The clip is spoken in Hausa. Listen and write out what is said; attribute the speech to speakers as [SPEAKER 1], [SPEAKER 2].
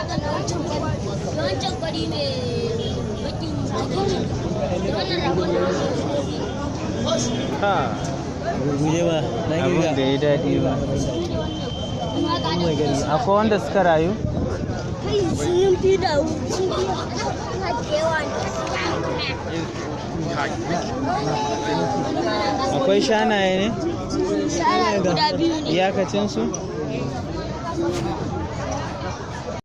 [SPEAKER 1] Wancan kwari ne bakin cikin da wannan rabon
[SPEAKER 2] Ha.
[SPEAKER 3] Guje ba, na
[SPEAKER 2] Abin da ya daɗi ba. Akwai wanda suka rayu?
[SPEAKER 1] sun fi da sun fi yawa
[SPEAKER 2] Akwai shanaye ne?
[SPEAKER 1] shara guda biyu ne
[SPEAKER 2] Iyakacinsu?